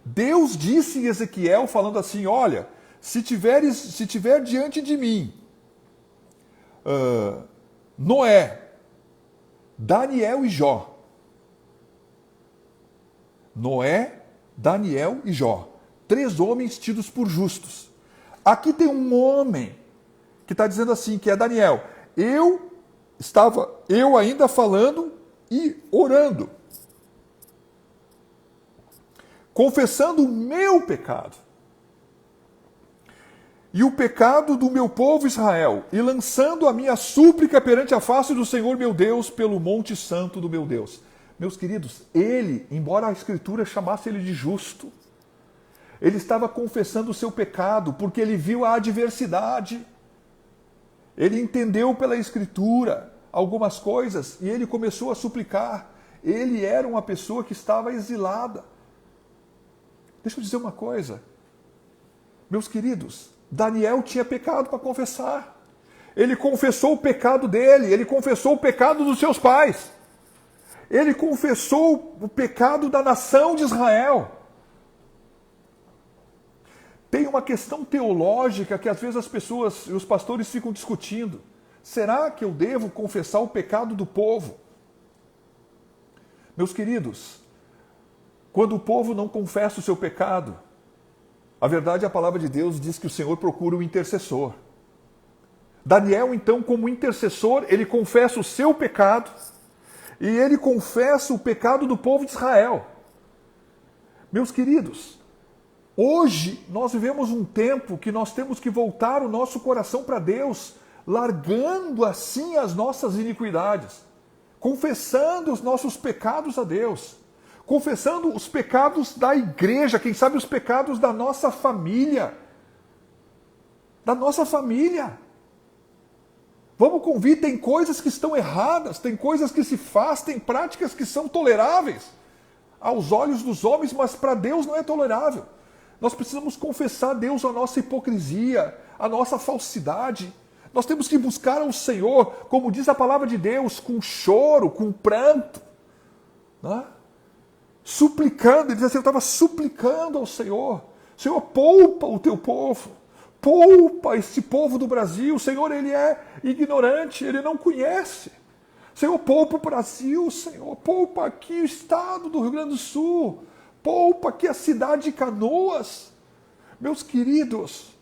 Deus disse em Ezequiel, falando assim, olha, se tiver diante de mim Noé, Daniel e Jó. Noé, Daniel e Jó. 3 homens tidos por justos. Aqui tem um homem que está dizendo assim, que é Daniel. Eu ainda falando e orando, confessando o meu pecado e o pecado do meu povo Israel, e lançando a minha súplica perante a face do Senhor meu Deus, pelo monte santo do meu Deus. Meus queridos, ele, embora a Escritura chamasse ele de justo, ele estava confessando o seu pecado, porque ele viu a adversidade. Ele entendeu pela Escritura algumas coisas, e ele começou a suplicar. Ele era uma pessoa que estava exilada. Deixa eu dizer uma coisa. Meus queridos, Daniel tinha pecado para confessar. Ele confessou o pecado dele, ele confessou o pecado dos seus pais. Ele confessou o pecado da nação de Israel. Tem uma questão teológica que às vezes as pessoas e os pastores ficam discutindo. Será que eu devo confessar o pecado do povo? Meus queridos, quando o povo não confessa o seu pecado, a verdade, a palavra de Deus diz que o Senhor procura o intercessor. Daniel, então, como intercessor, ele confessa o seu pecado e ele confessa o pecado do povo de Israel. Meus queridos, hoje nós vivemos um tempo que nós temos que voltar o nosso coração para Deus, largando assim as nossas iniquidades, confessando os nossos pecados a Deus, confessando os pecados da igreja, quem sabe os pecados da nossa família. Da nossa família. Vamos convir, tem coisas que estão erradas, tem coisas que se faz, tem práticas que são toleráveis aos olhos dos homens, mas para Deus não é tolerável. Nós precisamos confessar a Deus a nossa hipocrisia, a nossa falsidade. Nós temos que buscar ao Senhor, como diz a palavra de Deus, com choro, com pranto. né? Suplicando, ele diz assim, eu estava suplicando ao Senhor, Senhor, poupa o teu povo, poupa esse povo do Brasil, Senhor, ele é ignorante, ele não conhece. Senhor, poupa o Brasil, Senhor, poupa aqui o estado do Rio Grande do Sul, poupa aqui a cidade de Canoas. Meus queridos,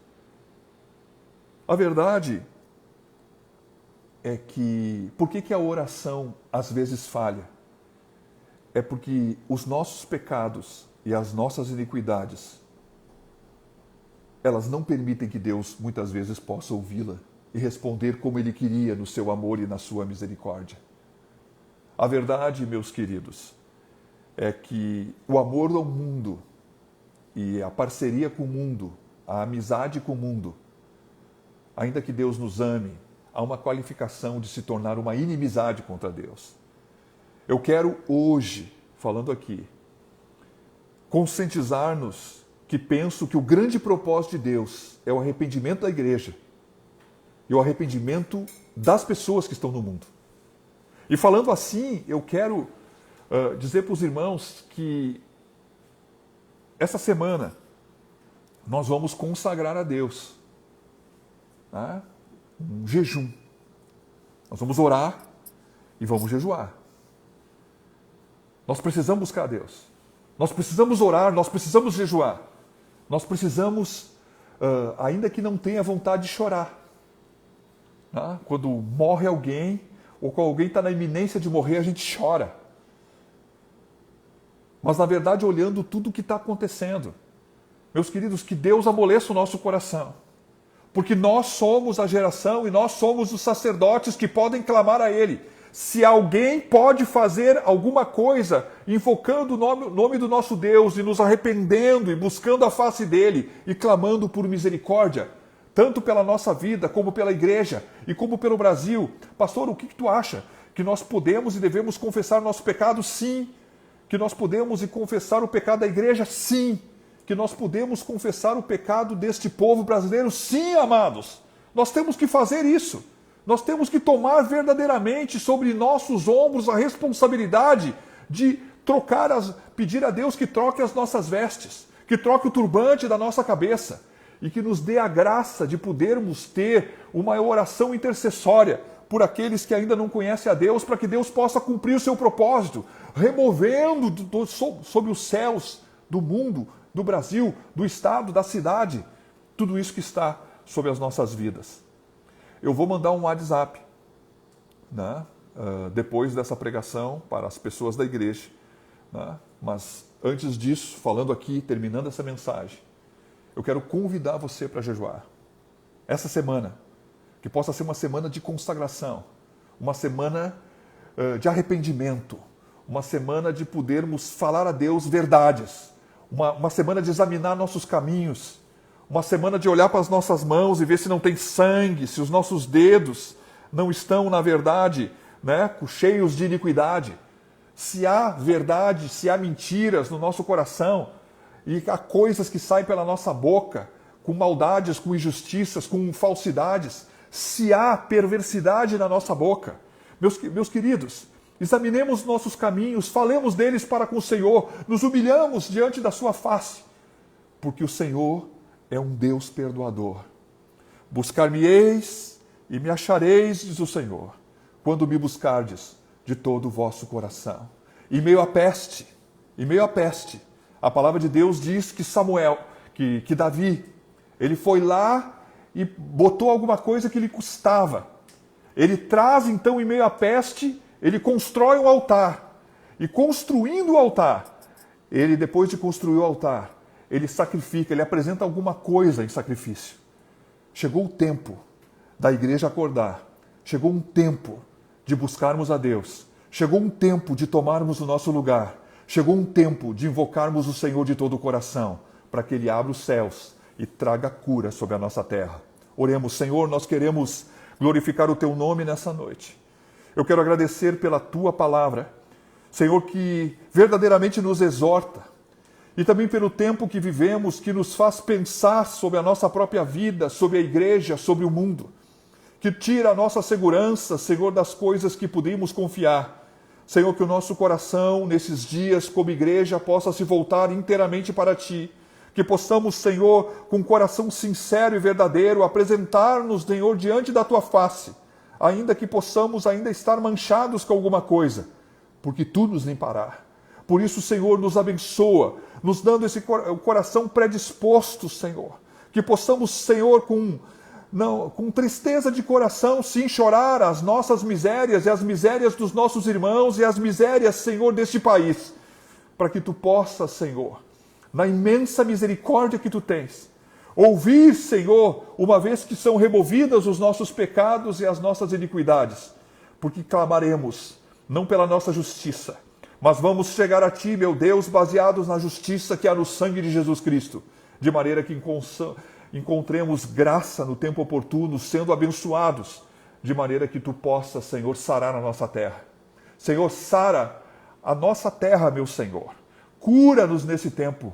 a verdade é que, por que a oração às vezes falha? É porque os nossos pecados e as nossas iniquidades, elas não permitem que Deus muitas vezes possa ouvi-la e responder como Ele queria no seu amor e na sua misericórdia. A verdade, meus queridos, é que o amor ao mundo e a parceria com o mundo, a amizade com o mundo, ainda que Deus nos ame, há uma qualificação de se tornar uma inimizade contra Deus. Eu quero hoje, falando aqui, conscientizar-nos que penso que o grande propósito de Deus é o arrependimento da igreja e o arrependimento das pessoas que estão no mundo. E falando assim, eu quero dizer para os irmãos que essa semana nós vamos consagrar a Deus, né? Um jejum. Nós vamos orar e vamos jejuar. Nós precisamos buscar a Deus. Nós precisamos orar, nós precisamos jejuar. Nós precisamos, ainda que não tenha vontade de chorar. Né? Quando morre alguém, ou quando alguém está na iminência de morrer, a gente chora. Mas, na verdade, olhando tudo o que está acontecendo, meus queridos, que Deus amoleça o nosso coração. Porque nós somos a geração e nós somos os sacerdotes que podem clamar a Ele. Se alguém pode fazer alguma coisa invocando o nome do nosso Deus e nos arrependendo e buscando a face dEle e clamando por misericórdia, tanto pela nossa vida, como pela igreja e como pelo Brasil. Pastor, o que tu acha? Que nós podemos e devemos confessar nosso pecado? Sim. Que nós podemos e confessar o pecado da igreja? Sim. Que nós podemos confessar o pecado deste povo brasileiro? Sim, amados. Nós temos que fazer isso. Nós temos que tomar verdadeiramente sobre nossos ombros a responsabilidade de pedir a Deus que troque as nossas vestes, que troque o turbante da nossa cabeça e que nos dê a graça de podermos ter uma oração intercessória por aqueles que ainda não conhecem a Deus, para que Deus possa cumprir o seu propósito, removendo sobre os céus do mundo, do Brasil, do estado, da cidade, tudo isso que está sobre as nossas vidas. Eu vou mandar um WhatsApp, né, depois dessa pregação para as pessoas da igreja. Né, mas antes disso, falando aqui, terminando essa mensagem, eu quero convidar você para jejuar. Essa semana, que possa ser uma semana de consagração, uma semana de arrependimento, uma semana de podermos falar a Deus verdades, uma semana de examinar nossos caminhos, uma semana de olhar para as nossas mãos e ver se não tem sangue, se os nossos dedos não estão, na verdade, né, cheios de iniquidade. Se há verdade, se há mentiras no nosso coração e há coisas que saem pela nossa boca, com maldades, com injustiças, com falsidades, se há perversidade na nossa boca. Meus queridos, examinemos nossos caminhos, falemos deles para com o Senhor, nos humilhamos diante da sua face, porque o Senhor é um Deus perdoador. Buscar-me-eis e me achareis, diz o Senhor, quando me buscardes de todo o vosso coração. Em meio à peste, a palavra de Deus diz que Davi, ele foi lá e botou alguma coisa que lhe custava. Ele traz então em meio à peste, ele constrói um altar. E construindo o altar, ele depois de construir o altar, ele sacrifica, ele apresenta alguma coisa em sacrifício. Chegou o tempo da igreja acordar. Chegou um tempo de buscarmos a Deus. Chegou um tempo de tomarmos o nosso lugar. Chegou um tempo de invocarmos o Senhor de todo o coração, para que Ele abra os céus e traga cura sobre a nossa terra. Oremos, Senhor, nós queremos glorificar o Teu nome nessa noite. Eu quero agradecer pela Tua palavra, Senhor, que verdadeiramente nos exorta, e também pelo tempo que vivemos, que nos faz pensar sobre a nossa própria vida, sobre a igreja, sobre o mundo, que tira a nossa segurança, Senhor, das coisas que podemos confiar, Senhor, que o nosso coração, nesses dias, como igreja, possa se voltar inteiramente para Ti. Que possamos, Senhor, com um coração sincero e verdadeiro, apresentar-nos, Senhor, diante da Tua face, ainda que possamos ainda estar manchados com alguma coisa, porque Tu nos limpará. Por isso, Senhor, nos abençoa, nos dando esse coração predisposto, Senhor. Que possamos, Senhor, com tristeza de coração, sim, chorar as nossas misérias e as misérias dos nossos irmãos e as misérias, Senhor, deste país. Para que Tu possas, Senhor, na imensa misericórdia que Tu tens, ouvir, Senhor, uma vez que são removidas os nossos pecados e as nossas iniquidades. Porque clamaremos, não pela nossa justiça, mas vamos chegar a Ti, meu Deus, baseados na justiça que há no sangue de Jesus Cristo, de maneira que encontremos graça no tempo oportuno, sendo abençoados, de maneira que Tu possas, Senhor, sarar a nossa terra. Senhor, sara a nossa terra, meu Senhor. Cura-nos nesse tempo,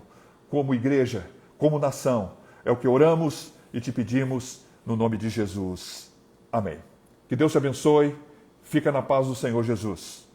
como igreja, como nação. É o que oramos e Te pedimos no nome de Jesus. Amém. Que Deus te abençoe. Fica na paz do Senhor Jesus.